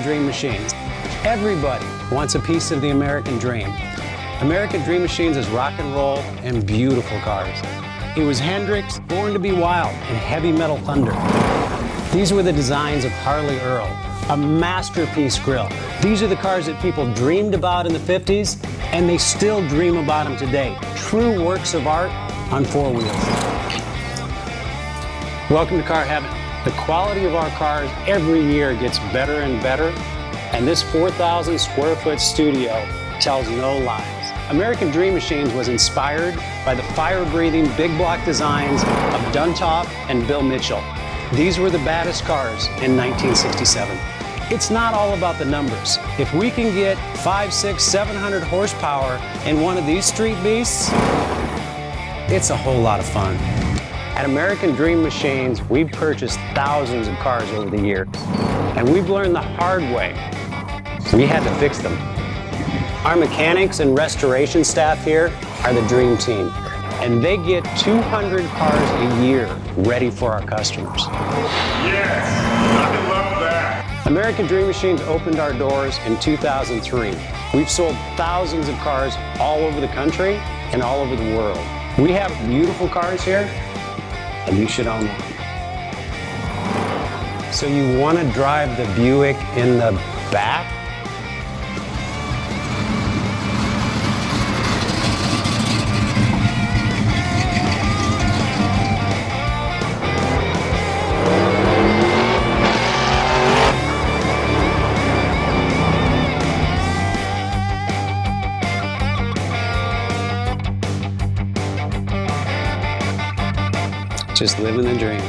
Dream Machines. Everybody wants a piece of the American dream. American Dream Machines is rock and roll and beautiful cars. It was Hendrix, Born to be Wild, and Heavy Metal Thunder. These were the designs of Harley Earl, a masterpiece grille. These are the cars that people dreamed about in the 50s, and they still dream about them today. True works of art on four wheels. Welcome to Car Heaven. The quality of our cars every year gets better and better, and this 4,000 square foot studio tells no lies. American Dream Machines was inspired by the fire-breathing big block designs of Duntop and Bill Mitchell. These were the baddest cars in 1967. It's not all about the numbers. If we can get 500, 600, 700 horsepower in one of these street beasts, it's a whole lot of fun. At American Dream Machines, we've purchased thousands of cars over the years, and we've learned the hard way. We had to fix them. Our mechanics and restoration staff here are the dream team, and they get 200 cars a year ready for our customers. Yes, I love that. American Dream Machines opened our doors in 2003. We've sold thousands of cars all over the country and all over the world. We have beautiful cars here, and you should own one. So you want to drive the Buick in the back? Just living the dream.